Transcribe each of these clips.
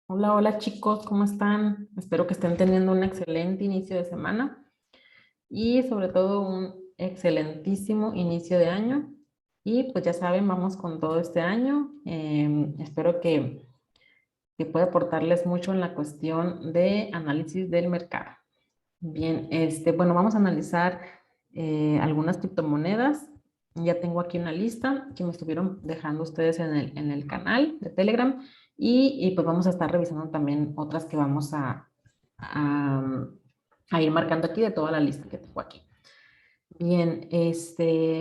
Hola, hola chicos, ¿cómo están? Espero que estén teniendo un excelente inicio de semana y sobre todo un excelentísimo inicio de año. Y pues ya saben, vamos con todo este año. Espero que pueda aportarles mucho en la cuestión de análisis del mercado. Bien, bueno, vamos a analizar algunas criptomonedas. Ya tengo aquí una lista que me estuvieron dejando ustedes en el canal de Telegram y pues vamos a estar revisando también otras que vamos a, a ir marcando aquí de toda la lista que tengo aquí. Bien,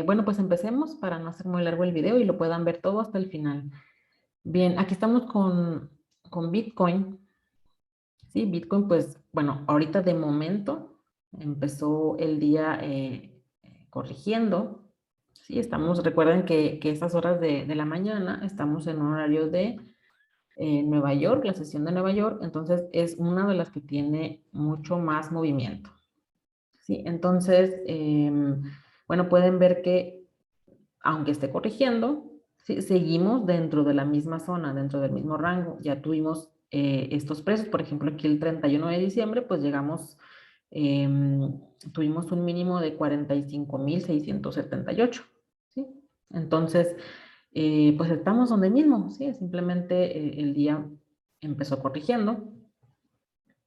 bueno, pues empecemos para no hacer muy largo el video y lo puedan ver todo hasta el final. Bien, aquí estamos con Bitcoin. Sí, Bitcoin, pues bueno, ahorita de momento empezó el día corrigiendo. Sí, recuerden que estas horas de la mañana estamos en un horario de Nueva York, la sesión de Nueva York, entonces es una de las que tiene mucho más movimiento. Sí, entonces, bueno, pueden ver que aunque esté corrigiendo, sí, seguimos dentro de la misma zona, dentro del mismo rango. Ya tuvimos estos precios, por ejemplo, aquí el 31 de diciembre, pues llegamos, eh, tuvimos un mínimo de 45,678, ¿sí? Entonces, pues estamos donde mismo, ¿sí? Simplemente el día empezó corrigiendo.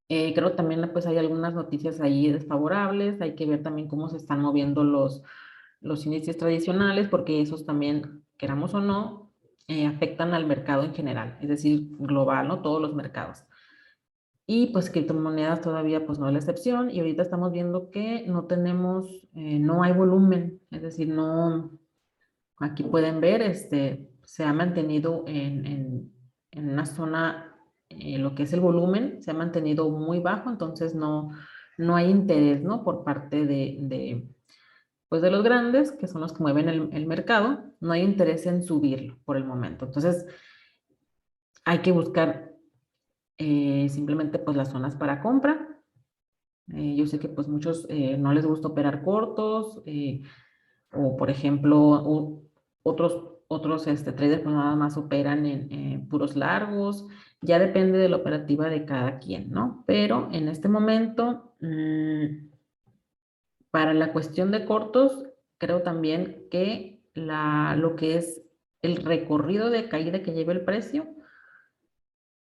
Creo también pues hay algunas noticias ahí desfavorables, hay que ver también cómo se están moviendo los índices tradicionales, porque esos también, queramos o no, afectan al mercado en general, es decir, global, ¿no? Todos los mercados. Y pues criptomonedas todavía pues no es la excepción, y ahorita estamos viendo que no tenemos, no hay volumen, es decir, no, aquí pueden ver, se ha mantenido en una zona, lo que es el volumen, se ha mantenido muy bajo, entonces no hay interés, ¿no? Por parte pues de los grandes, que son los que mueven el mercado, no hay interés en subirlo por el momento. Entonces, hay que buscar simplemente pues las zonas para compra. Yo sé que pues muchos no les gusta operar cortos, o por ejemplo, otros traders pues nada más operan en puros largos. Ya depende de la operativa de cada quien, ¿no? Pero en este momento, para la cuestión de cortos, creo también que lo que es el recorrido de caída que lleva el precio,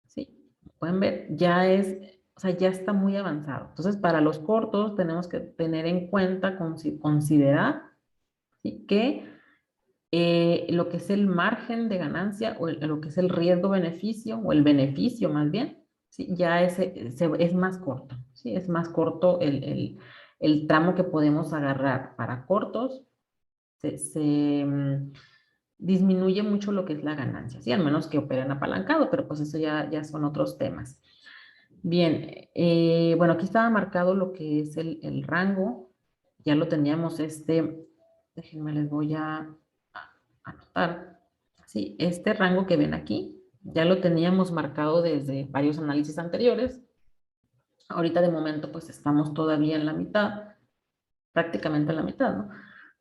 sí, pueden ver, o sea, ya está muy avanzado. Entonces, para los cortos tenemos que tener en cuenta, considerar, ¿sí? Que lo que es el margen de ganancia o lo que es el riesgo-beneficio o el beneficio más bien, ¿sí? Ya es más corto, ¿sí? Es más corto el tramo que podemos agarrar para cortos, disminuye mucho lo que es la ganancia, ¿sí? Al menos que operen apalancado, pero pues eso ya son otros temas. Bien, bueno, aquí estaba marcado lo que es el rango, ya lo teníamos déjenme les voy a anotar, sí, este rango que ven aquí, ya lo teníamos marcado desde varios análisis anteriores. Ahorita de momento pues estamos todavía en la mitad, prácticamente en la mitad, ¿no?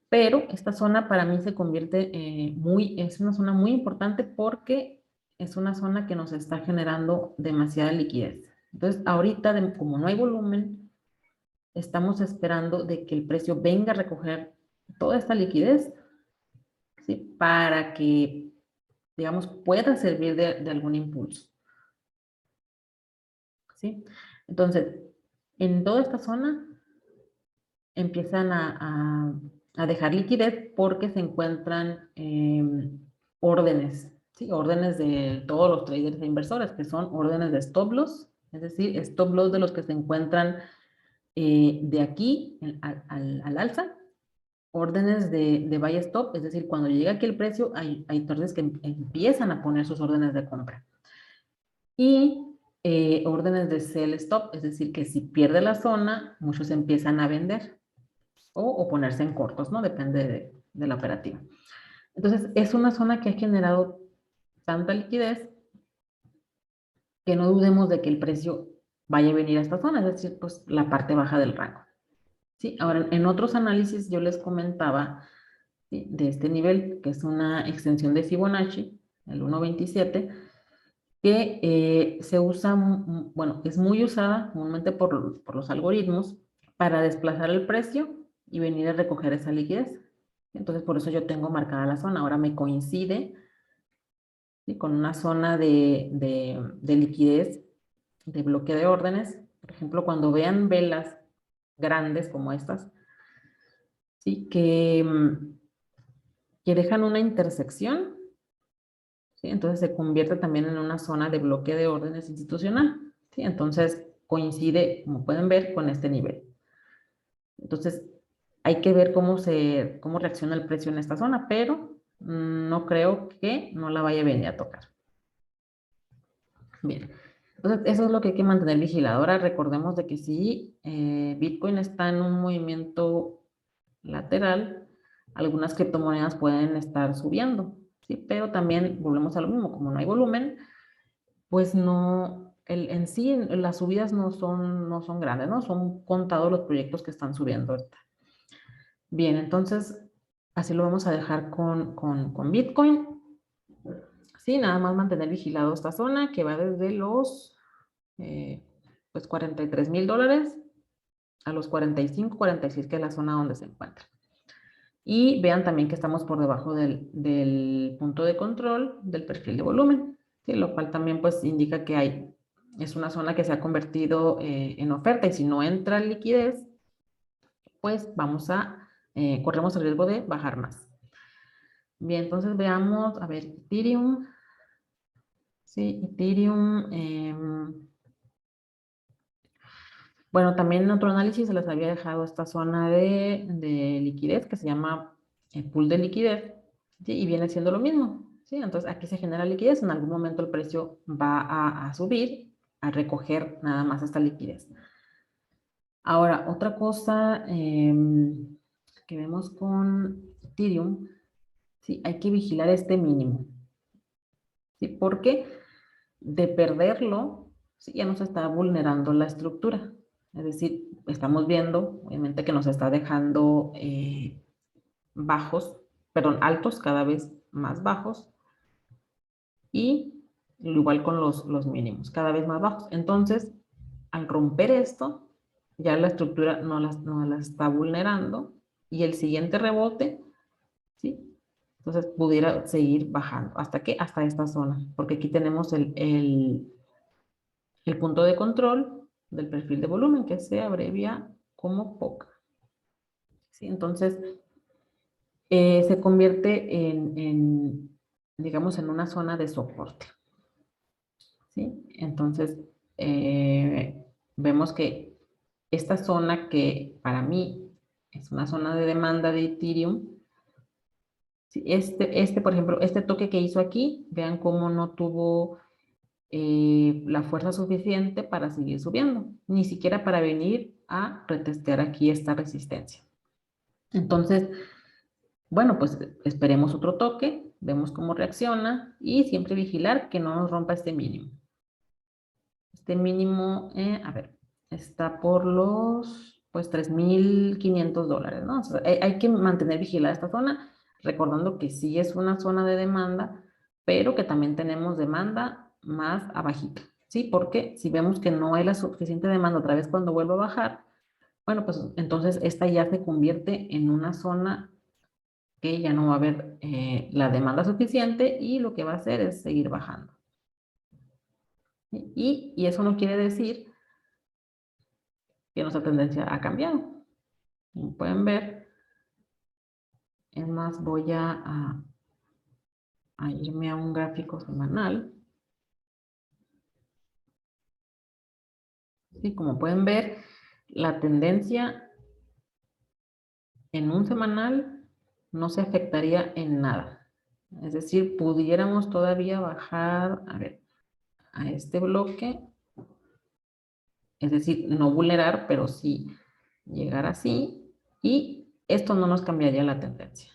Pero esta zona para mí se convierte es una zona muy importante porque es una zona que nos está generando demasiada liquidez. Entonces, ahorita, como no hay volumen, estamos esperando de que el precio venga a recoger toda esta liquidez, ¿sí? Para que, digamos, pueda servir de algún impulso, ¿sí? Entonces, en toda esta zona empiezan a dejar liquidez porque se encuentran órdenes, ¿sí? Órdenes de todos los traders e inversores, que son órdenes de stop loss, es decir, stop loss de los que se encuentran de aquí al alza, órdenes de buy stop, es decir, cuando llega aquí el precio, hay traders que empiezan a poner sus órdenes de compra. Y órdenes de sell stop, es decir, que si pierde la zona, muchos empiezan a vender o ponerse en cortos, ¿no? Depende de la operativa. Entonces, es una zona que ha generado tanta liquidez que no dudemos de que el precio vaya a venir a esta zona, es decir, pues la parte baja del rango. ¿Sí? Ahora, en otros análisis yo les comentaba, ¿sí? De este nivel, que es una extensión de Fibonacci, el 1.27, que se usa, bueno, es muy usada comúnmente por los algoritmos para desplazar el precio y venir a recoger esa liquidez. Entonces, por eso yo tengo marcada la zona. Ahora me coincide, ¿sí?, con una zona de liquidez, de bloque de órdenes. Por ejemplo, cuando vean velas grandes como estas, ¿sí?, que dejan una intersección, ¿sí?, entonces se convierte también en una zona de bloque de órdenes institucional, ¿sí? Entonces coincide, como pueden ver, con este nivel. Entonces hay que ver cómo reacciona el precio en esta zona, pero no creo que no la vaya a venir a tocar. Bien, entonces eso es lo que hay que mantener vigilado. Ahora recordemos de que si Bitcoin está en un movimiento lateral, algunas criptomonedas pueden estar subiendo, ¿sí? Pero también volvemos a lo mismo, como no hay volumen, pues no, en sí las subidas no son grandes, ¿no? Son contados los proyectos que están subiendo ahorita. Bien, entonces así lo vamos a dejar con Bitcoin. Sí, nada más mantener vigilado esta zona que va desde los pues $43,000 a los 45, 46, que es la zona donde se encuentra. Y vean también que estamos por debajo del punto de control del perfil de volumen, ¿sí? Lo cual también pues indica que es una zona que se ha convertido en oferta, y si no entra liquidez, pues corremos el riesgo de bajar más. Bien, entonces veamos, a ver, Ethereum. Sí, Ethereum. Bueno, también en otro análisis se les había dejado esta zona de liquidez que se llama pool de liquidez, ¿sí? Y viene siendo lo mismo, ¿sí? Entonces aquí se genera liquidez, en algún momento el precio va a subir, a recoger nada más esta liquidez. Ahora, otra cosa que vemos con Ethereum, ¿sí? Hay que vigilar este mínimo, ¿sí? Porque de perderlo, ¿sí?, ya nos está vulnerando la estructura. Es decir, estamos viendo, obviamente, que nos está dejando altos, cada vez más bajos, y igual con los mínimos, cada vez más bajos. Entonces, al romper esto, ya la estructura no la está vulnerando, y el siguiente rebote, ¿sí?, entonces pudiera seguir bajando. ¿Hasta qué? Hasta esta zona, porque aquí tenemos el punto de control del perfil de volumen, que se abrevia como POC. ¿Sí? Entonces, se convierte digamos, en una zona de soporte. ¿Sí? Entonces, vemos que esta zona, que para mí es una zona de demanda de Ethereum, ¿sí?, por ejemplo, este toque que hizo aquí, vean cómo no tuvo la fuerza suficiente para seguir subiendo, ni siquiera para venir a retestear aquí esta resistencia. Entonces, bueno, pues esperemos otro toque, vemos cómo reacciona, y siempre vigilar que no nos rompa este mínimo. Este mínimo, a ver, está por los, pues, $3,500, ¿no? O sea, hay que mantener vigilada esta zona, recordando que sí es una zona de demanda, pero que también tenemos demanda más abajito, ¿sí? Porque si vemos que no hay la suficiente demanda otra vez cuando vuelva a bajar, bueno, pues entonces esta ya se convierte en una zona que ya no va a haber la demanda suficiente, y lo que va a hacer es seguir bajando. Y eso no quiere decir que nuestra tendencia ha cambiado. Como pueden ver, es más, voy a irme a un gráfico semanal. Sí, como pueden ver, la tendencia en un semanal no se afectaría en nada. Es decir, pudiéramos todavía bajar, a ver, a este bloque, es decir, no vulnerar, pero sí llegar así, y esto no nos cambiaría la tendencia,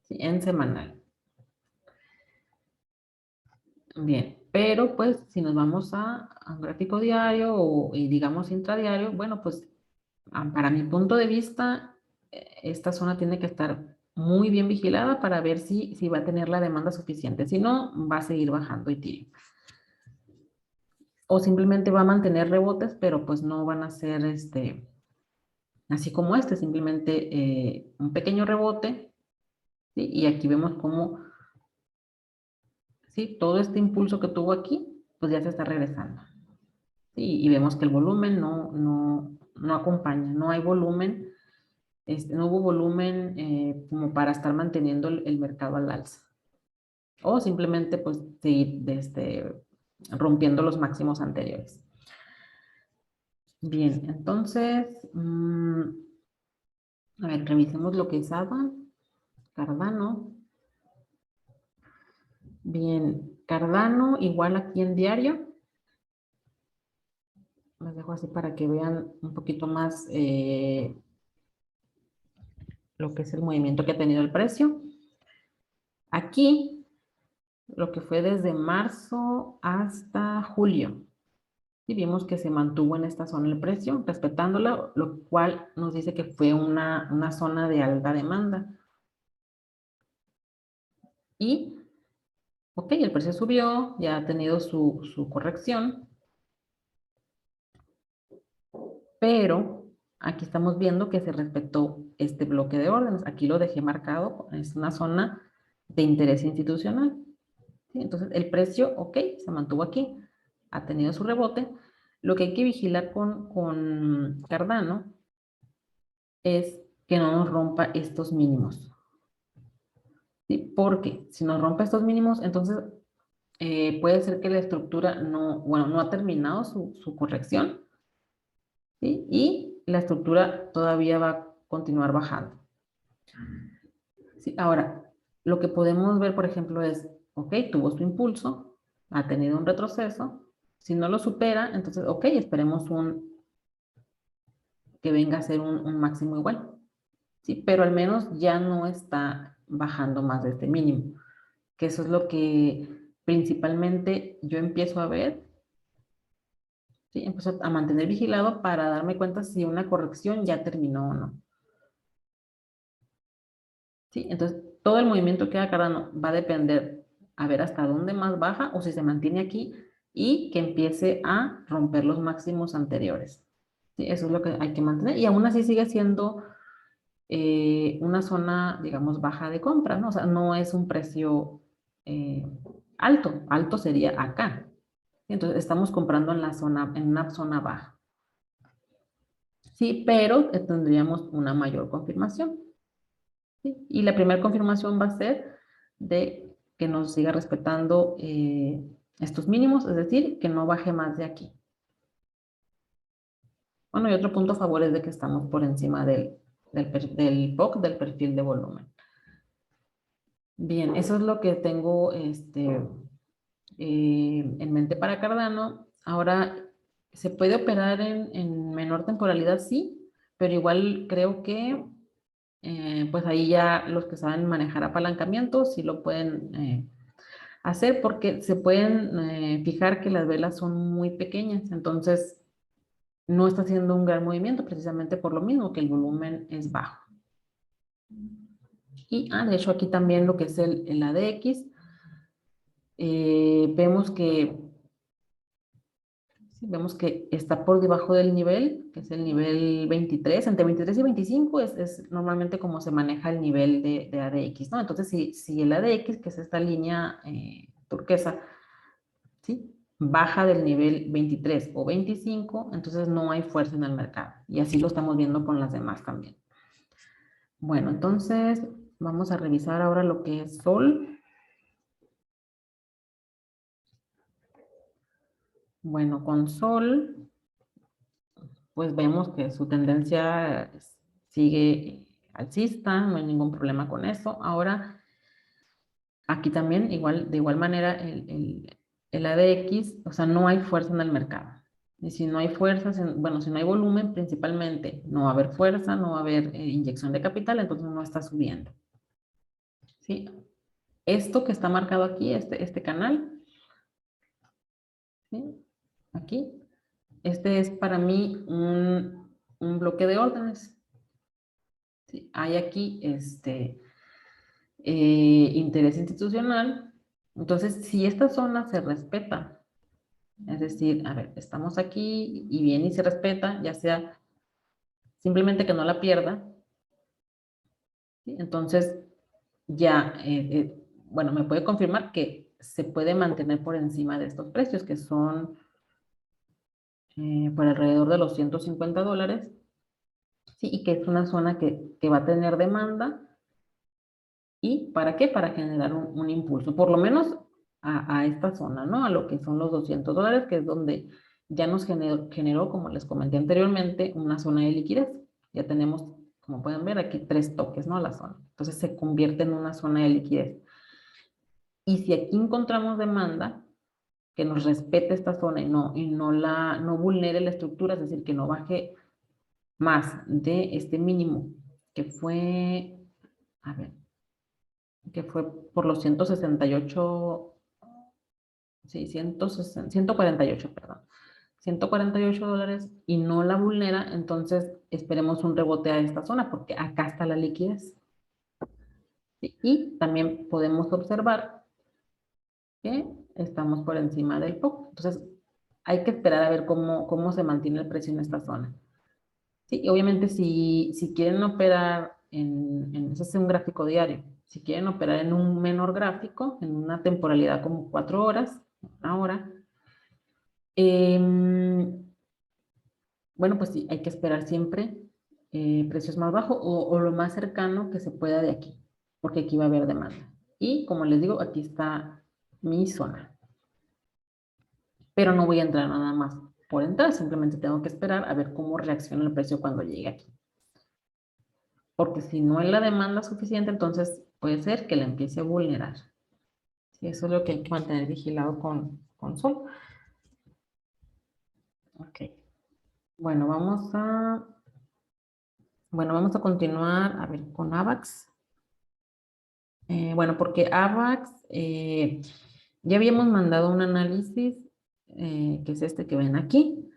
¿sí?, en semanal. Bien, pero pues si nos vamos a un gráfico diario y digamos intradiario, bueno, pues para mi punto de vista, esta zona tiene que estar muy bien vigilada para ver si va a tener la demanda suficiente. Si no, va a seguir bajando y tire. O simplemente va a mantener rebotes, pero pues no van a ser así como simplemente un pequeño rebote, ¿sí? Y aquí vemos cómo, ¿sí? Todo este impulso que tuvo aquí, pues ya se está regresando. ¿Sí? Y vemos que el volumen no acompaña, no hay volumen, no hubo volumen como para estar manteniendo el mercado al alza. O simplemente pues seguir rompiendo los máximos anteriores. Bien, entonces, a ver, revisemos lo que es ADA, Cardano. Bien, Cardano igual aquí en diario. Les dejo así para que vean un poquito más lo que es el movimiento que ha tenido el precio. Aquí, lo que fue desde marzo hasta julio. Y vimos que se mantuvo en esta zona el precio, respetándola, lo cual nos dice que fue una zona de alta demanda. Y, ok, el precio subió, ya ha tenido su corrección, pero aquí estamos viendo que se respetó este bloque de órdenes. Aquí lo dejé marcado, es una zona de interés institucional. ¿Sí? Entonces, el precio, ok, se mantuvo aquí, ha tenido su rebote. Lo que hay que vigilar con Cardano es que no nos rompa estos mínimos. ¿Sí? Porque si nos rompe estos mínimos, entonces puede ser que la estructura no ha terminado su corrección, ¿sí? Y la estructura todavía va a continuar bajando. ¿Sí? Ahora, lo que podemos ver, por ejemplo, es, ok, tuvo su impulso, ha tenido un retroceso, si no lo supera, entonces, ok, esperemos que venga a ser un máximo igual, ¿sí? Pero al menos ya no está bajando más de este mínimo, que eso es lo que principalmente yo empiezo a ver, ¿sí? Empiezo a mantener vigilado para darme cuenta si una corrección ya terminó o no. ¿Sí? Entonces, todo el movimiento que haga Cardano va a depender a ver hasta dónde más baja o si se mantiene aquí y que empiece a romper los máximos anteriores. ¿Sí? Eso es lo que hay que mantener y aún así sigue siendo una zona, digamos, baja de compra, ¿no? O sea, no es un precio eh, alto, alto sería acá. Entonces, estamos comprando en una zona baja. Sí, pero tendríamos una mayor confirmación. ¿Sí? Y la primera confirmación va a ser de que nos siga respetando estos mínimos, es decir, que no baje más de aquí. Bueno, y otro punto a favor es de que estamos por encima del POC, del perfil de volumen. Bien, eso es lo que tengo en mente para Cardano. Ahora, ¿se puede operar en menor temporalidad? Sí, pero igual creo que pues ahí ya los que saben manejar apalancamiento sí lo pueden hacer porque se pueden fijar que las velas son muy pequeñas, entonces no está haciendo un gran movimiento precisamente por lo mismo que el volumen es bajo. Y de hecho aquí también lo que es el ADX, vemos vemos que está por debajo del nivel, que es el nivel 23, entre 23 y 25 es normalmente como se maneja el nivel de ADX, ¿no? Entonces, si el ADX, que es esta línea turquesa, ¿sí? Baja del nivel 23 o 25, entonces no hay fuerza en el mercado. Y así lo estamos viendo con las demás también. Bueno, entonces vamos a revisar ahora lo que es Sol. Bueno, con Sol, pues vemos que su tendencia sigue alcista, no hay ningún problema con eso. Ahora, aquí también, de igual manera, el ADX, o sea, no hay fuerza en el mercado. Y si no hay fuerza, bueno, si no hay volumen, principalmente no va a haber fuerza, no va a haber inyección de capital, entonces no está subiendo. ¿Sí? Esto que está marcado aquí, este canal, ¿sí? Aquí, este es para mí un bloque de órdenes. ¿Sí? Hay aquí, interés institucional. Entonces, si esta zona se respeta, es decir, a ver, estamos aquí y bien y se respeta, ya sea simplemente que no la pierda, ¿sí? Entonces ya, bueno, me puede confirmar que se puede mantener por encima de estos precios, que son por alrededor de los $150, ¿sí? Y que es una zona que va a tener demanda. ¿Y para qué? Para generar un impulso, por lo menos a esta zona, ¿no? A lo que son los $200, que es donde ya nos generó, como les comenté anteriormente, una zona de liquidez. Ya tenemos, como pueden ver, aquí 3 toques, ¿no? La zona. Entonces se convierte en una zona de liquidez. Y si aquí encontramos demanda, que nos respete esta zona no vulnere la estructura, es decir, que no baje más de este mínimo, que fue, a ver, que fue por los 168, sí, 148, perdón, $148 y no la vulnera, entonces esperemos un rebote a esta zona porque acá está la liquidez. ¿Sí? Y también podemos observar que estamos por encima del POC. Entonces hay que esperar a ver cómo se mantiene el precio en esta zona. Sí, y obviamente si quieren operar ese es un gráfico diario, si quieren operar en un menor gráfico, en una temporalidad como 4 horas, una hora, bueno, pues sí, hay que esperar siempre precios más bajos o lo más cercano que se pueda de aquí, porque aquí va a haber demanda. Y como les digo, aquí está mi zona. Pero no voy a entrar nada más por entrar, simplemente tengo que esperar a ver cómo reacciona el precio cuando llegue aquí. Porque si no hay la demanda suficiente, entonces puede ser que la empiece a vulnerar. Sí, eso es lo que hay que mantener vigilado con Sol. Ok. Bueno, vamos a continuar, a ver, con AVAX. Bueno, porque AVAX, ya habíamos mandado un análisis, que es este que ven aquí,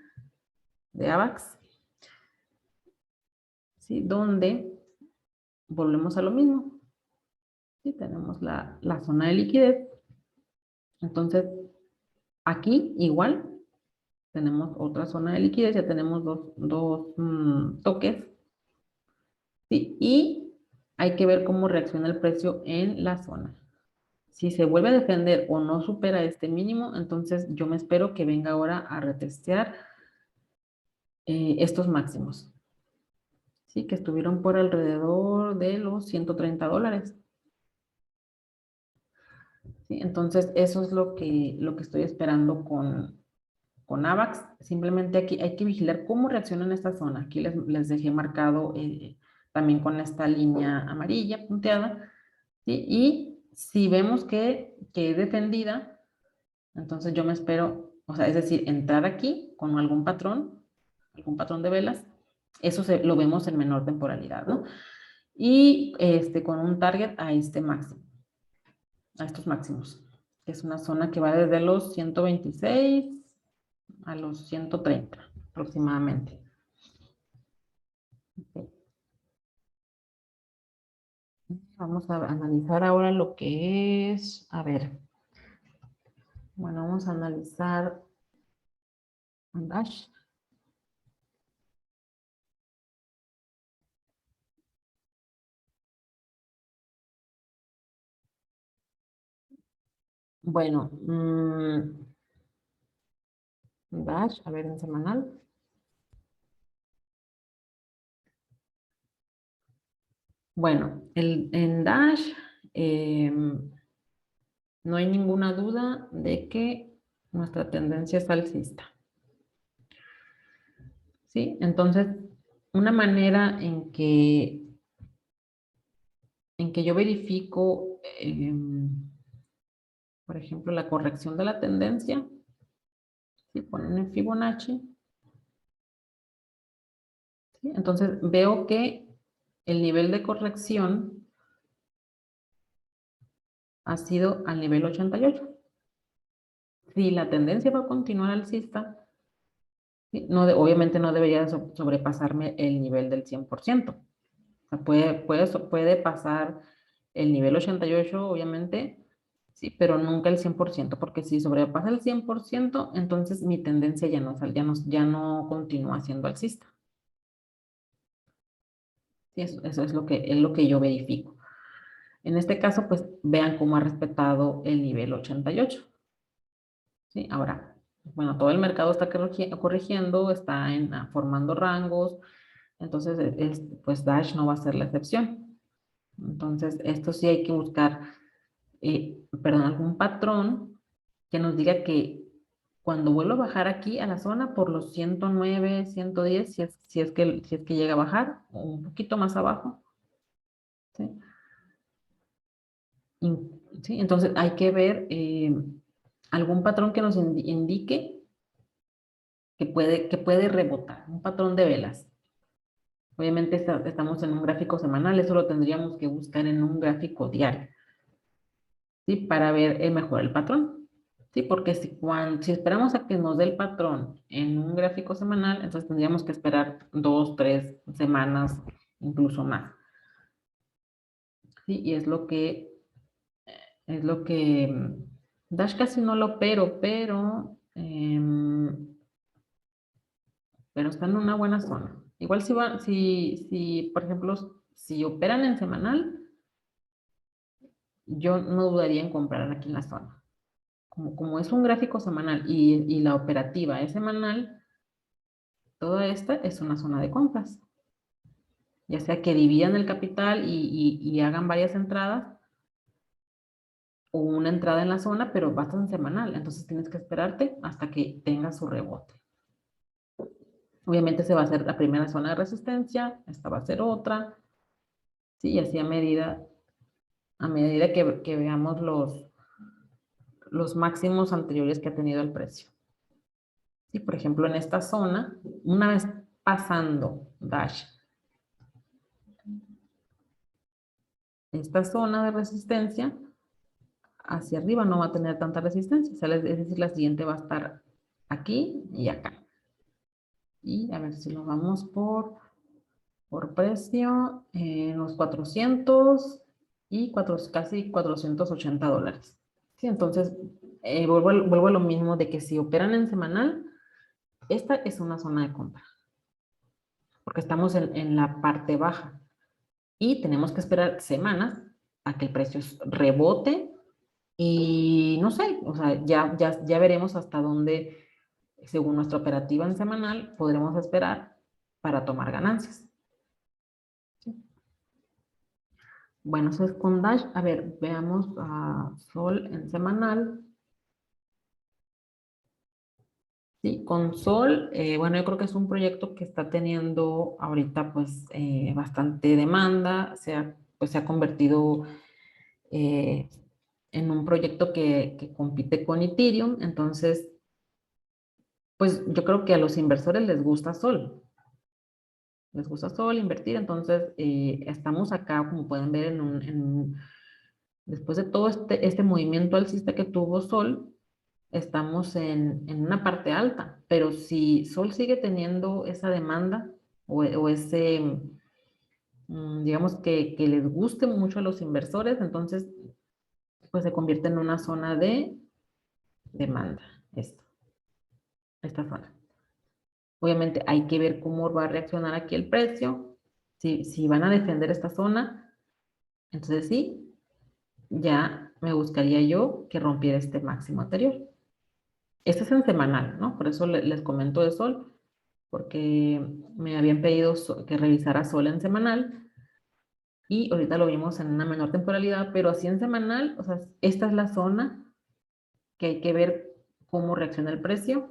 de AVAX, ¿sí? Donde volvemos a lo mismo. ¿Sí? Tenemos la zona de liquidez. Entonces, aquí igual tenemos otra zona de liquidez, ya tenemos dos toques, ¿sí? Y hay que ver cómo reacciona el precio en la zona. Si se vuelve a defender o no supera este mínimo, entonces yo me espero que venga ahora a retestear estos máximos, ¿sí? Que estuvieron por alrededor de los $130. ¿Sí? Entonces, eso es lo que estoy esperando con AVAX. Simplemente aquí hay que vigilar cómo reacciona en esta zona. Aquí les dejé marcado también con esta línea amarilla punteada. ¿Sí? Y si vemos que es defendida, entonces yo me espero, o sea, es decir, entrar aquí con algún patrón de velas. Eso lo vemos en menor temporalidad, ¿no? Y con un target a este máximo, a estos máximos, que es una zona que va desde los 126 a los 130 aproximadamente. Okay. Vamos a analizar ahora lo que es, a ver, bueno, vamos a analizar Dash. Bueno, Dash, a ver, en semanal. Bueno, en Dash no hay ninguna duda de que nuestra tendencia es alcista. ¿Sí? Entonces, una manera en que yo verifico, por ejemplo, la corrección de la tendencia, si ponen en Fibonacci, ¿sí? Entonces veo que el nivel de corrección ha sido al nivel 88. Si la tendencia va a continuar alcista, ¿sí? Obviamente no debería sobrepasarme el nivel del 100%. O sea, puede pasar el nivel 88, obviamente, sí, pero nunca el 100%, porque si sobrepasa el 100%, entonces mi tendencia ya no continúa siendo alcista. Sí, eso es lo que yo verifico. En este caso, pues vean cómo ha respetado el nivel 88. ¿Sí? Ahora, bueno, todo el mercado está corrigiendo, está formando rangos, entonces pues Dash no va a ser la excepción. Entonces, esto sí hay que buscar, perdón, algún patrón que nos diga que cuando vuelva a bajar aquí a la zona por los 109, 110, si es que llega a bajar, o un poquito más abajo, ¿sí? ¿Sí? Entonces hay que ver algún patrón que nos indique que puede rebotar, un patrón de velas. Obviamente estamos en un gráfico semanal, eso lo tendríamos que buscar en un gráfico diario, ¿sí? Para ver mejor el patrón, ¿sí? Porque si esperamos a que nos dé el patrón en un gráfico semanal, entonces tendríamos que esperar 2, 3 semanas, incluso más, ¿sí? Y es lo que Dash casi no lo opero, pero está en una buena zona. Igual si, por ejemplo, si operan en semanal, yo no dudaría en comprar aquí en la zona. Como es un gráfico semanal y la operativa es semanal, toda esta es una zona de compras. Ya sea que dividan el capital y hagan varias entradas, o una entrada en la zona, pero va a estar en semanal. Entonces tienes que esperarte hasta que tenga su rebote. Obviamente se va a hacer la primera zona de resistencia, esta va a ser otra, ¿sí? Y así a medida que veamos los máximos anteriores que ha tenido el precio. ¿Sí? Por ejemplo, en esta zona, una vez pasando Dash, esta zona de resistencia, hacia arriba no va a tener tanta resistencia, es decir, la siguiente va a estar aquí y acá. Y a ver si lo vamos por precio, los 400 y casi $480. ¿Sí? Entonces, vuelvo a lo mismo de que si operan en semanal, esta es una zona de compra, porque estamos en la parte baja y tenemos que esperar semanas a que el precio rebote y no sé, o sea, ya veremos hasta dónde, según nuestra operativa en semanal, podremos esperar para tomar ganancias. Bueno, eso es con Dash. A ver, veamos a Sol en semanal. Sí, con Sol, bueno, yo creo que es un proyecto que está teniendo ahorita pues bastante demanda, pues se ha convertido eh, en un proyecto que compite con Ethereum, entonces pues yo creo que a los inversores les gusta Sol invertir, entonces estamos acá, como pueden ver, después de todo este movimiento alcista que tuvo Sol, estamos en una parte alta, pero si Sol sigue teniendo esa demanda o ese, digamos que les guste mucho a los inversores, entonces pues se convierte en una zona de demanda, esta zona. Obviamente hay que ver cómo va a reaccionar aquí el precio, si van a defender esta zona, entonces sí, ya me buscaría yo que rompiera este máximo anterior. Este es en semanal, ¿no? Por eso les comento de Sol, porque me habían pedido que revisara Sol en semanal y ahorita lo vimos en una menor temporalidad, pero así en semanal, o sea, esta es la zona que hay que ver cómo reacciona el precio.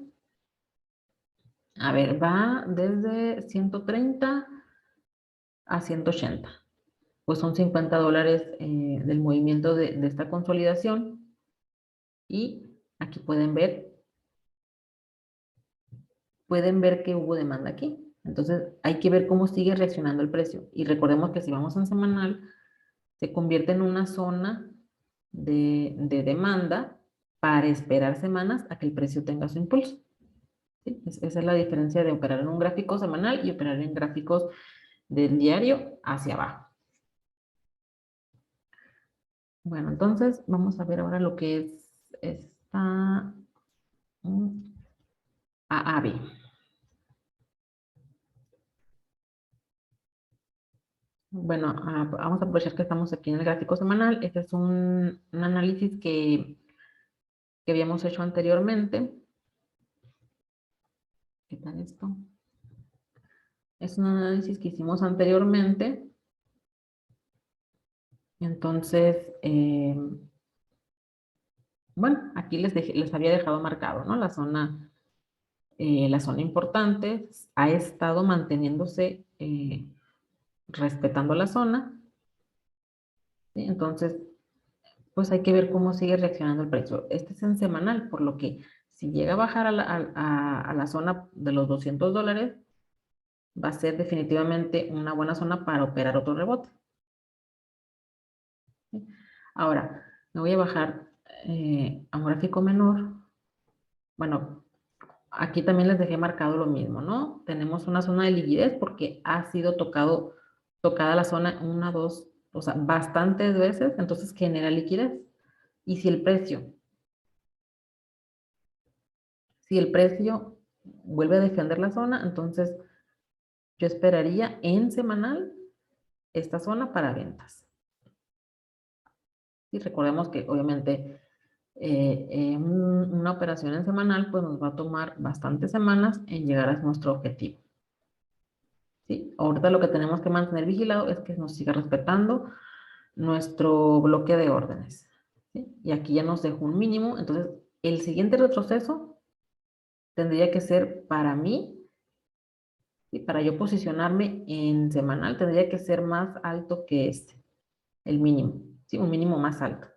A ver, va desde 130 a 180, pues son $50 del movimiento de esta consolidación y aquí pueden ver que hubo demanda aquí. Entonces hay que ver cómo sigue reaccionando el precio. Y recordemos que si vamos en semanal, se convierte en una zona de demanda para esperar semanas a que el precio tenga su impulso. ¿Sí? Esa es la diferencia de operar en un gráfico semanal y operar en gráficos del diario hacia abajo. Bueno, entonces vamos a ver ahora lo que es esta AAB. Bueno, vamos a aprovechar que estamos aquí en el gráfico semanal. Este es un análisis que habíamos hecho anteriormente. ¿Qué tal esto? Es un análisis que hicimos anteriormente. Entonces, bueno, aquí les había dejado marcado, ¿no? La zona importante ha estado manteniéndose respetando la zona, ¿sí? Entonces, pues hay que ver cómo sigue reaccionando el precio. Este es en semanal, por lo que si llega a bajar a la zona de los $200, va a ser definitivamente una buena zona para operar otro rebote. ¿Sí? Ahora, me voy a bajar a un gráfico menor. Bueno, aquí también les dejé marcado lo mismo, ¿no? Tenemos una zona de liquidez porque ha sido tocada la zona una, dos, o sea, bastantes veces, entonces genera liquidez. Y si el precio vuelve a defender la zona, entonces yo esperaría en semanal esta zona para ventas. Y recordemos que obviamente una operación en semanal pues nos va a tomar bastantes semanas en llegar a nuestro objetivo. ¿Sí? Ahorita lo que tenemos que mantener vigilado es que nos siga respetando nuestro bloque de órdenes. ¿Sí? Y aquí ya nos dejó un mínimo, entonces el siguiente retroceso tendría que ser para mí, ¿sí? Para yo posicionarme en semanal, tendría que ser más alto que este, el mínimo, ¿sí? Un mínimo más alto.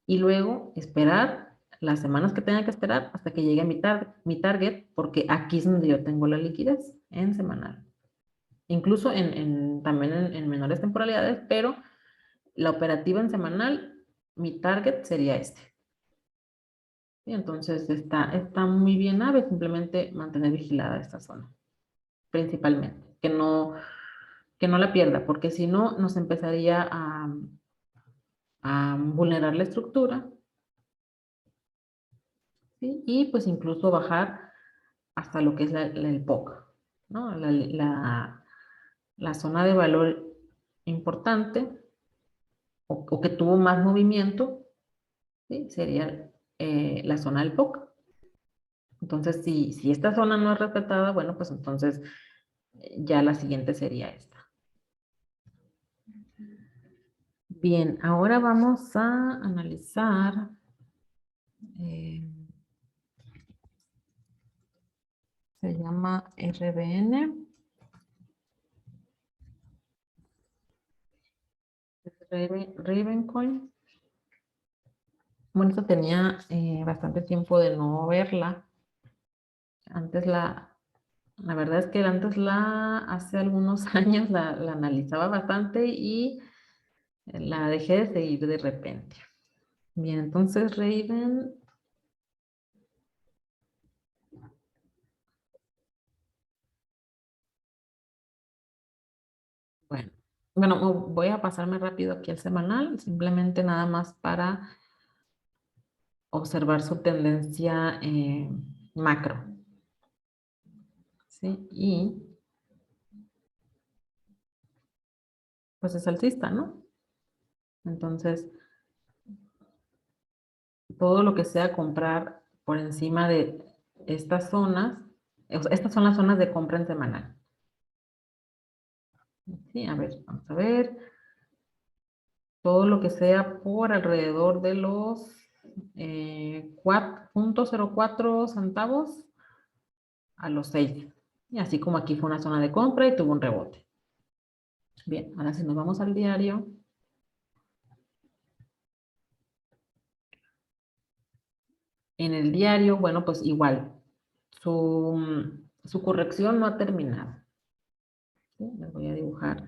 Y luego esperar las semanas que tenga que esperar hasta que llegue a mi target, porque aquí es donde yo tengo la liquidez en semanal. Incluso también en menores temporalidades, pero la operativa en semanal, mi target sería este. Y entonces está muy bien ave, simplemente mantener vigilada esta zona, principalmente, que no la pierda, porque si no nos empezaría a vulnerar la estructura, ¿sí? Y pues incluso bajar hasta lo que es el POC, ¿no? La zona de valor importante o que tuvo más movimiento, ¿sí? Sería la zona del POC. Entonces, si esta zona no es respetada, bueno, pues entonces ya la siguiente sería esta. Bien, ahora vamos a analizar se llama RBN. Ravencoin. Bueno, esto tenía bastante tiempo de no verla. Antes la verdad es que antes hace algunos años la analizaba bastante y la dejé de seguir de repente. Bien, entonces Raven, bueno, voy a pasarme rápido aquí al semanal, simplemente nada más para observar su tendencia macro. ¿Sí? Y pues es alcista, ¿no? Entonces, todo lo que sea comprar por encima de estas zonas, estas son las zonas de compra en semanal. Sí, a ver, vamos a ver. Todo lo que sea por alrededor de los 4.04 centavos a los 6. Y así como aquí fue una zona de compra y tuvo un rebote. Bien, ahora si nos vamos al diario. En el diario, bueno, pues igual, su corrección no ha terminado. ¿Sí? Les voy a dibujar.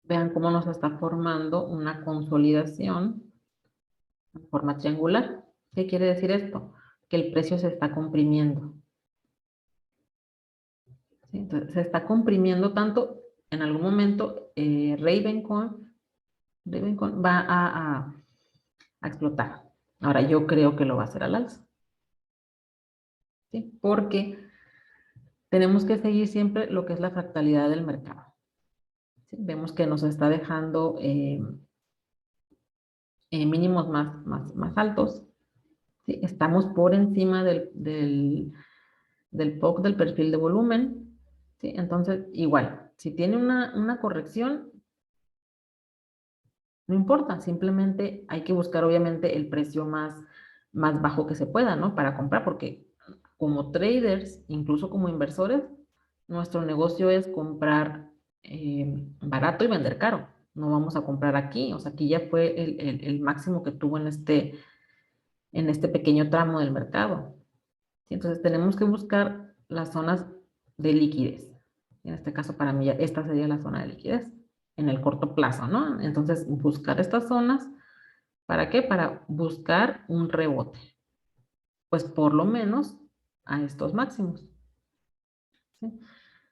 Vean cómo nos está formando una consolidación en forma triangular. ¿Qué quiere decir esto? Que el precio se está comprimiendo. ¿Sí? Entonces, se está comprimiendo tanto en algún momento Ravencoin va a explotar. Ahora, yo creo que lo va a hacer al alza, ¿sí? Porque tenemos que seguir siempre lo que es la fractalidad del mercado, ¿sí? Vemos que nos está dejando mínimos más altos, ¿sí? Estamos por encima del POC, del perfil de volumen, ¿sí? Entonces, igual, si tiene una corrección, no importa, simplemente hay que buscar obviamente el precio más bajo que se pueda, ¿no? Para comprar, porque como traders, incluso como inversores, nuestro negocio es comprar barato y vender caro. No vamos a comprar aquí, o sea, aquí ya fue el máximo que tuvo en este pequeño tramo del mercado. ¿Sí? Entonces tenemos que buscar las zonas de liquidez. En este caso, para mí, esta sería la zona de liquidez en el corto plazo, ¿no? Entonces, buscar estas zonas, ¿para qué? Para buscar un rebote. Pues por lo menos a estos máximos. ¿Sí?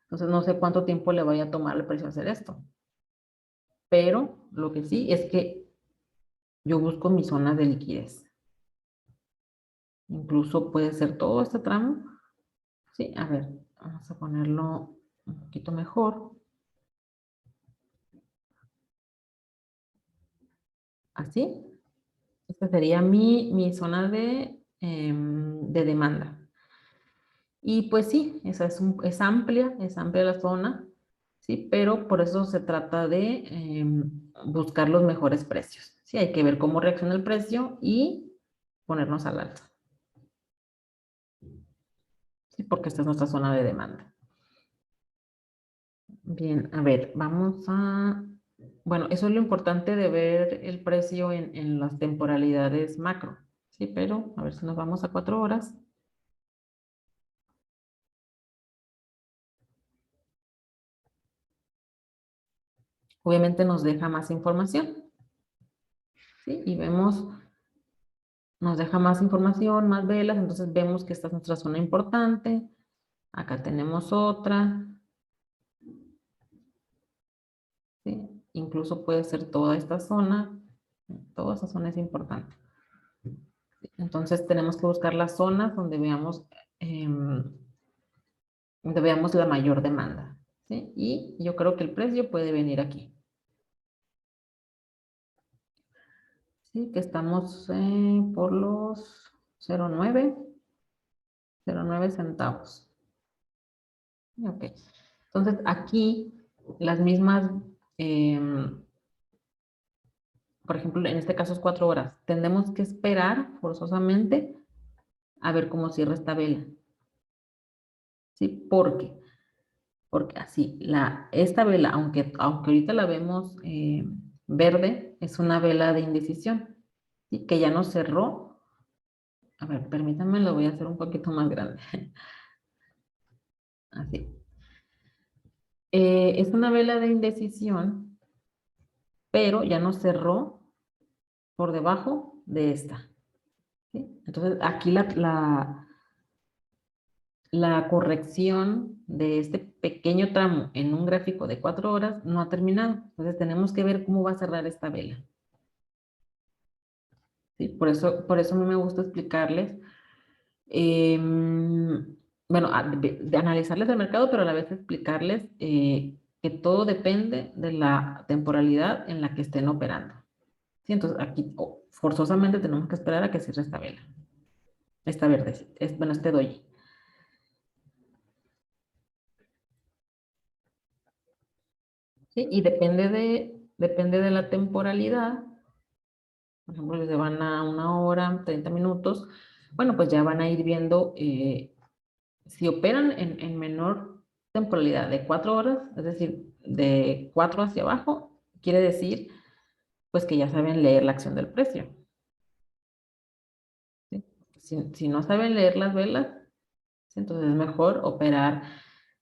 Entonces, no sé cuánto tiempo le vaya a tomar al precio hacer esto. Pero lo que sí es que yo busco mi zona de liquidez. Incluso puede ser todo este tramo. Sí, a ver, vamos a ponerlo un poquito mejor. Así. Esta sería mi zona de demanda. Y pues sí, esa es amplia la zona, sí, pero por eso se trata de buscar los mejores precios. Sí, hay que ver cómo reacciona el precio y ponernos al alza. Sí, porque esta es nuestra zona de demanda. Bien, a ver, bueno, eso es lo importante de ver el precio en las temporalidades macro, sí, pero a ver si nos vamos a 4 horas. Obviamente nos deja más información, ¿sí? Y nos deja más información, más velas, entonces vemos que esta es nuestra zona importante. Acá tenemos otra, ¿sí? Incluso puede ser toda esta zona. Toda esa zona es importante. Entonces tenemos que buscar las zonas donde veamos la mayor demanda, ¿sí? Y yo creo que el precio puede venir aquí. ¿Sí? Que estamos por los 0,9 centavos. Ok. Entonces aquí las mismas, por ejemplo, en este caso es 4 horas. Tendremos que esperar forzosamente a ver cómo cierra esta vela. ¿Sí? Porque así, esta vela, aunque ahorita la vemos verde, es una vela de indecisión, ¿sí? Que ya no cerró. A ver, permítanme, lo voy a hacer un poquito más grande. Así. Es una vela de indecisión, pero ya no cerró por debajo de esta. ¿Sí? Entonces, aquí la corrección de este pequeño tramo en un gráfico de 4 horas no ha terminado. Entonces, tenemos que ver cómo va a cerrar esta vela. ¿Sí? Por eso a mí me gusta explicarles, bueno, de analizarles el mercado, pero a la vez explicarles que todo depende de la temporalidad en la que estén operando. ¿Sí? Entonces, aquí forzosamente tenemos que esperar a que cierre esta vela. Esta verde, bueno, este doji. ¿Sí? Y depende de la temporalidad. Por ejemplo, si se van a 1 hora, 30 minutos, bueno, pues ya van a ir viendo si operan en menor temporalidad de 4 horas, es decir, de 4 hacia abajo, quiere decir pues que ya saben leer la acción del precio. ¿Sí? Si no saben leer las velas, ¿sí? Entonces es mejor operar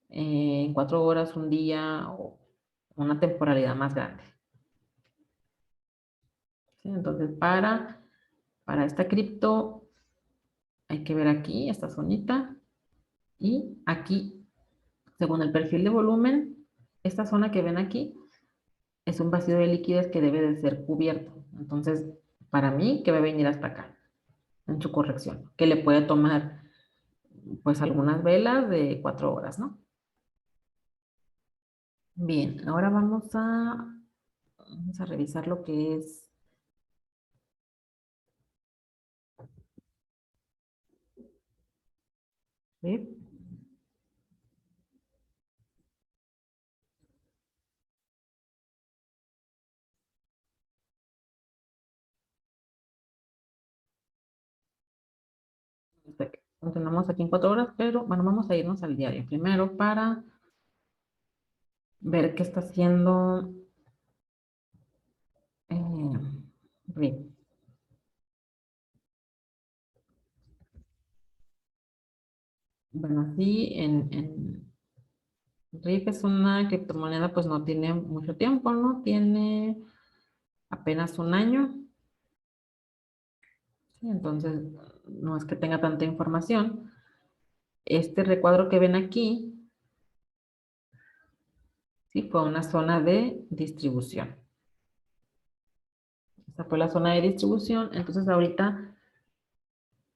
en 4 horas, un día o una temporalidad más grande. ¿Sí? Entonces para esta cripto hay que ver aquí esta zonita y aquí, según el perfil de volumen, Esta zona que ven aquí es un vacío de liquidez que debe de ser cubierto. Entonces, para mí, que va a venir hasta acá, en su corrección, que le puede tomar, pues, algunas velas de 4 horas, ¿no? Bien, ahora vamos a revisar lo que es, ¿sí? Continuamos aquí en 4 horas, pero bueno, vamos a irnos al diario primero para ver qué está haciendo. Bien. Bueno, sí, en RIF es una criptomoneda, pues no tiene mucho tiempo, ¿no? Tiene apenas un año, ¿sí? Entonces no es que tenga tanta información. Este recuadro que ven aquí, sí, fue una zona de distribución. Esta fue la zona de distribución, entonces ahorita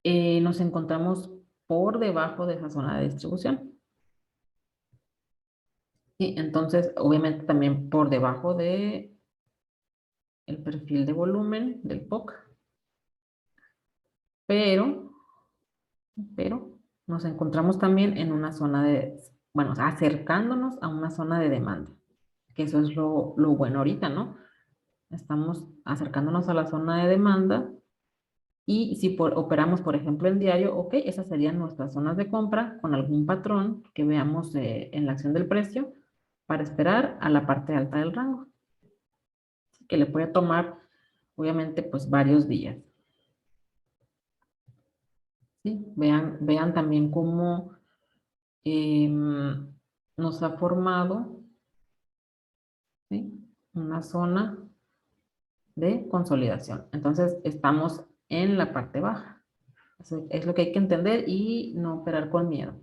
nos encontramos por debajo de esa zona de distribución. Y entonces, obviamente también por debajo de el perfil de volumen del POC, pero, pero nos encontramos también en una zona de, bueno, acercándonos a una zona de demanda, que eso es lo bueno ahorita, ¿no? Estamos acercándonos a la zona de demanda y si operamos, por ejemplo, en diario, ok, esas serían nuestras zonas de compra con algún patrón que veamos en la acción del precio para esperar a la parte alta del rango, que le puede tomar, obviamente, pues varios días. ¿Sí? Vean también cómo nos ha formado, ¿sí? Una zona de consolidación. Entonces, estamos en la parte baja. Eso es lo que hay que entender y no operar con miedo.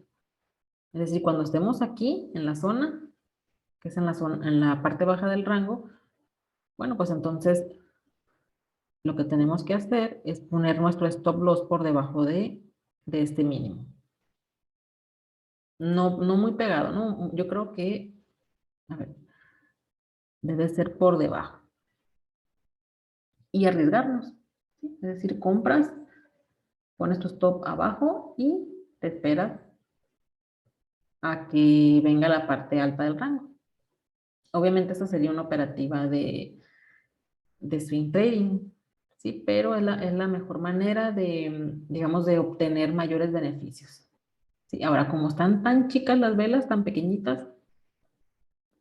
Es decir, cuando estemos aquí en la zona, que es en la zona, en la parte baja del rango, bueno, pues entonces lo que tenemos que hacer es poner nuestro stop loss por debajo de este mínimo. No, no muy pegado, ¿no? Yo creo que, a ver, debe ser por debajo. Y arriesgarnos, ¿sí? Es decir, compras, pones tu stop abajo y te esperas a que venga la parte alta del rango. Obviamente esta sería una operativa de swing trading, ¿sí? Pero es la mejor manera de, digamos, de obtener mayores beneficios. ¿Sí? Ahora, como están tan chicas las velas, tan pequeñitas,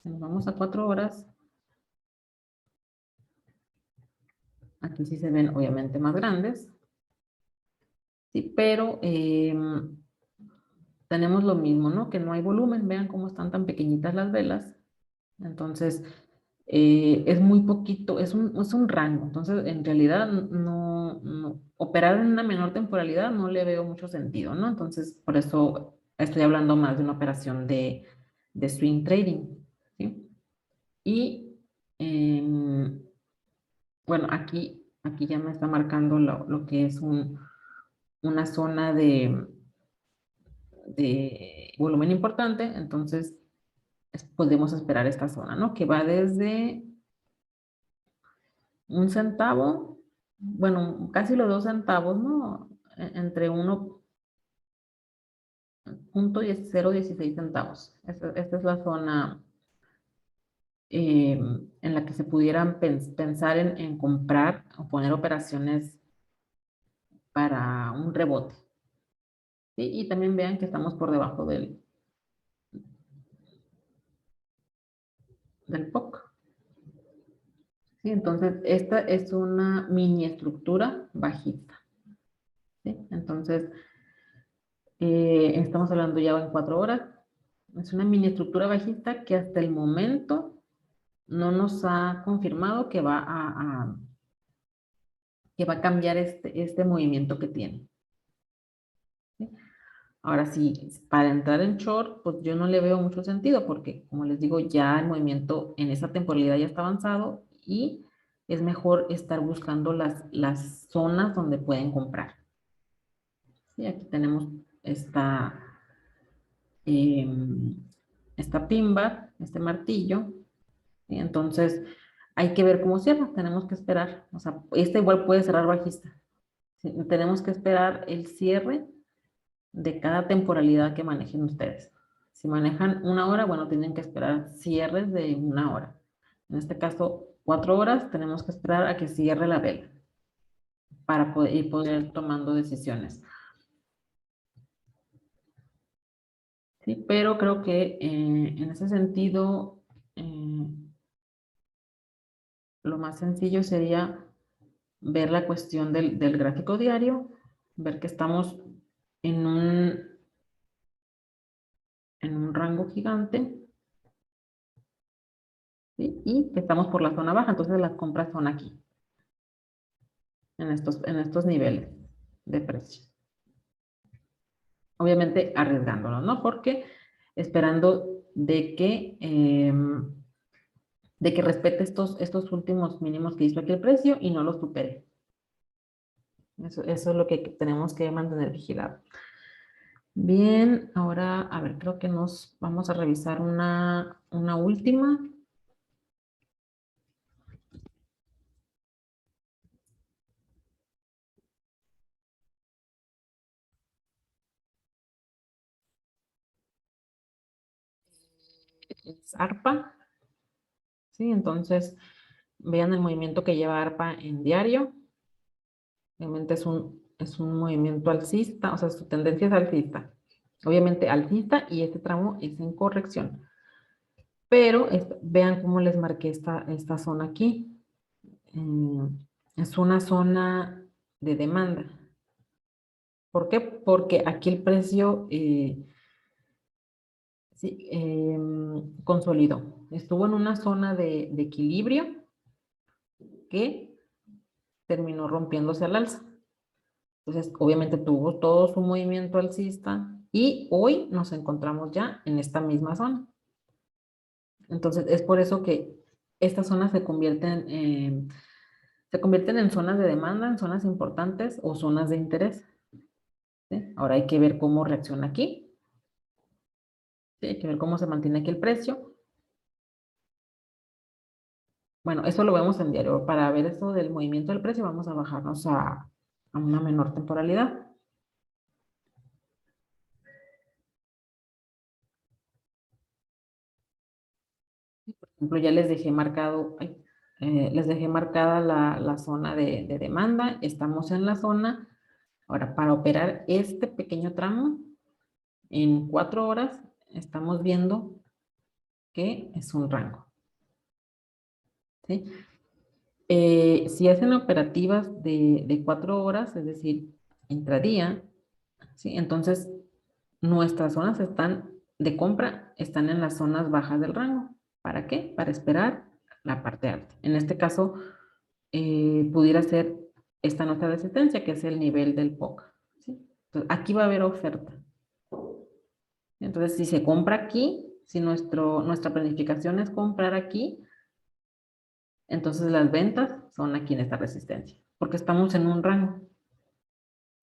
nos vamos a 4 horas. Aquí sí se ven obviamente más grandes, ¿sí? Pero tenemos lo mismo, ¿no? Que no hay volumen, vean cómo están tan pequeñitas las velas. Entonces, es muy poquito, es un rango. Entonces, en realidad, operar en una menor temporalidad no le veo mucho sentido, ¿no? Entonces, por eso estoy hablando más de una operación de swing trading, ¿sí? Y, bueno, aquí ya me está marcando lo que es una zona de volumen importante, entonces podemos esperar esta zona, ¿no? Que va desde un centavo, bueno, casi los 2 centavos, ¿no? Entre 1.016 centavos. Esta es la zona en la que se pudieran pensar en comprar o poner operaciones para un rebote. ¿Sí? Y también vean que estamos por debajo del POC. ¿Sí? Entonces, esta es una mini estructura bajista. ¿Sí? Entonces, estamos hablando ya en 4 horas. Es una mini estructura bajista que hasta el momento no nos ha confirmado que va a cambiar este movimiento que tiene. ¿Sí? Ahora sí, para entrar en short, pues yo no le veo mucho sentido porque, como les digo, ya el movimiento en esa temporalidad ya está avanzado y es mejor estar buscando las zonas donde pueden comprar. Sí, aquí tenemos esta, em, esta pimba, este martillo. ¿Sí? Entonces, hay que ver cómo cierra. Tenemos que esperar. O sea, este igual puede cerrar bajista. ¿Sí? Tenemos que esperar el cierre de cada temporalidad que manejen ustedes. Si manejan una hora, bueno, tienen que esperar cierres de una hora. En este caso, 4 horas, tenemos que esperar a que cierre la vela para poder ir tomando decisiones. Sí, pero creo que en ese sentido, lo más sencillo sería ver la cuestión del gráfico diario, ver que estamos en un rango gigante, ¿sí? Y que estamos por la zona baja, entonces las compras son aquí, en estos niveles de precio. Obviamente arriesgándonos, ¿no? Porque esperando de que respete estos últimos mínimos que hizo aquí el precio y no los supere. Eso es lo que tenemos que mantener vigilado. Bien, ahora, a ver, creo que nos vamos a revisar una última. Es ARPA, ¿sí? Entonces, vean el movimiento que lleva ARPA en diario. Obviamente es un movimiento alcista, o sea, su tendencia es alcista. Obviamente alcista y este tramo es en corrección. Pero vean cómo les marqué esta zona aquí. Es una zona de demanda. ¿Por qué? Porque aquí el precio sí, consolidó. Estuvo en una zona de equilibrio que terminó rompiéndose al alza. Entonces, obviamente tuvo todo su movimiento alcista y hoy nos encontramos ya en esta misma zona. Entonces, es por eso que estas zonas se convierten en zonas de demanda, en zonas importantes o zonas de interés. ¿Sí? Ahora hay que ver cómo reacciona aquí. ¿Sí? Hay que ver cómo se mantiene aquí el precio. Bueno, eso lo vemos en diario. Para ver eso del movimiento del precio, vamos a bajarnos a una menor temporalidad. Por ejemplo, ya les dejé marcado, les dejé marcada la zona de demanda. Estamos en la zona. Ahora, para operar este pequeño tramo, en 4 horas, estamos viendo que es un rango. ¿Sí? Si hacen operativas de 4 horas, es decir, intradía, ¿sí? Entonces nuestras zonas de compra están en las zonas bajas del rango. ¿Para qué? Para esperar la parte alta. En este caso, pudiera ser esta nuestra resistencia, que es el nivel del POC. ¿Sí? Entonces, aquí va a haber oferta. Entonces, si se compra aquí, si nuestra planificación es comprar aquí, entonces las ventas son aquí en esta resistencia, porque estamos en un rango,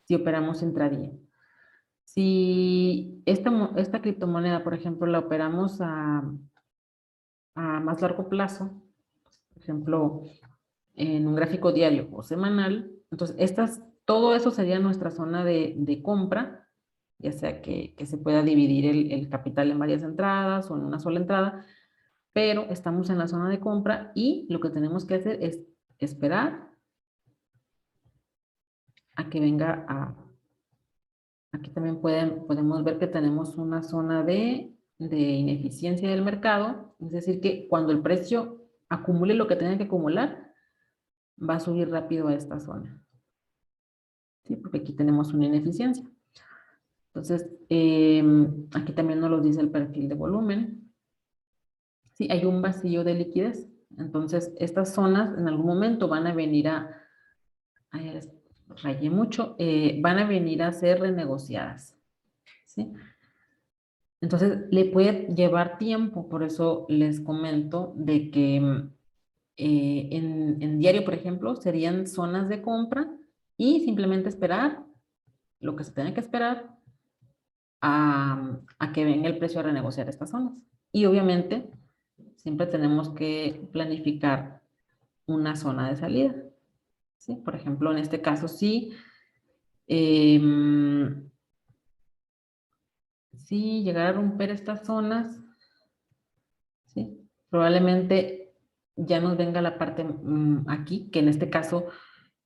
si operamos intradía. Si esta criptomoneda, por ejemplo, la operamos a más largo plazo, por ejemplo, en un gráfico diario o semanal, entonces todo eso sería nuestra zona de compra, ya sea que se pueda dividir el capital en varias entradas o en una sola entrada, pero estamos en la zona de compra y lo que tenemos que hacer es esperar a que venga aquí también podemos ver que tenemos una zona de ineficiencia del mercado, es decir, que cuando el precio acumule lo que tenga que acumular, va a subir rápido a esta zona, ¿sí? Porque aquí tenemos una ineficiencia. Entonces, aquí también nos lo dice el perfil de volumen. Sí, hay un vacío de liquidez. Entonces, estas zonas en algún momento van a venir rayé mucho, van a venir a ser renegociadas. ¿sí? Entonces, le puede llevar tiempo, por eso les comento de que en diario, por ejemplo, serían zonas de compra y simplemente esperar lo que se tenga que esperar a que venga el precio a renegociar estas zonas. Y obviamente, siempre tenemos que planificar una zona de salida, ¿sí? Por ejemplo, en este caso, sí, si llegar a romper estas zonas, ¿sí? Probablemente ya nos venga la parte aquí, que en este caso,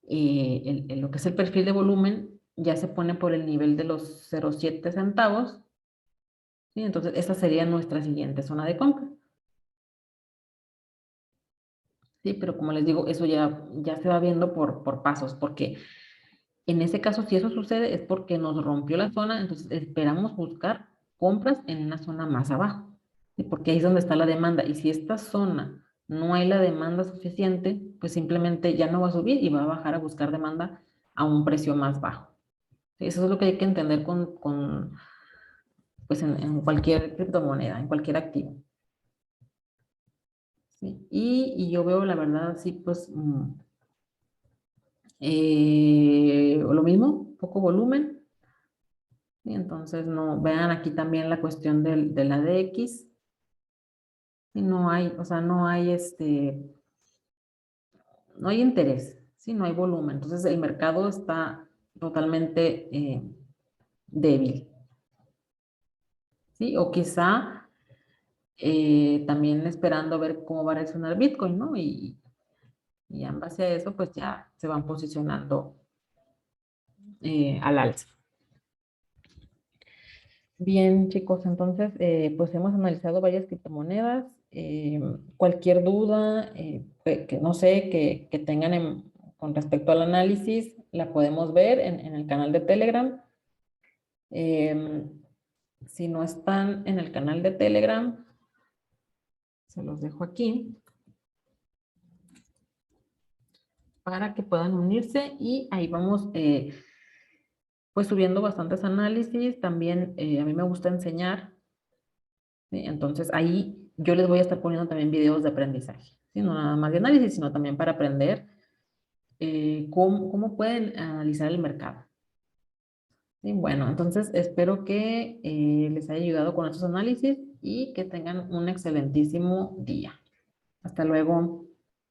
lo que es el perfil de volumen, ya se pone por el nivel de los 0,7 centavos, ¿sí? Entonces, esta sería nuestra siguiente zona de compra. Sí, pero como les digo, eso ya se va viendo por pasos, porque en ese caso, si eso sucede, es porque nos rompió la zona, entonces esperamos buscar compras en una zona más abajo, ¿sí? Porque ahí es donde está la demanda. Y si esta zona no hay la demanda suficiente, pues simplemente ya no va a subir y va a bajar a buscar demanda a un precio más bajo. ¿Sí? Eso es lo que hay que entender pues en cualquier criptomoneda, en cualquier activo. ¿Sí? Y yo veo la verdad, sí, pues lo mismo, poco volumen. ¿Sí? Entonces, no, vean aquí también la cuestión de la DX. Y no hay, o sea, no hay interés, ¿sí? No hay volumen. Entonces, el mercado está totalmente débil, ¿sí? O quizá también esperando a ver cómo va a reaccionar Bitcoin, ¿no? Y en base a eso, pues ya se van posicionando al alza. Bien, chicos, entonces, pues hemos analizado varias criptomonedas. Cualquier duda, que no sé, que tengan con respecto al análisis, la podemos ver en el canal de Telegram. Si no están en el canal de Telegram, se los dejo aquí para que puedan unirse y ahí vamos pues subiendo bastantes análisis. También a mí me gusta enseñar. ¿Sí? Entonces ahí yo les voy a estar poniendo también videos de aprendizaje, ¿sí? No nada más de análisis, sino también para aprender cómo pueden analizar el mercado. ¿Sí? Bueno, entonces espero que les haya ayudado con estos análisis y que tengan un excelentísimo día. Hasta luego.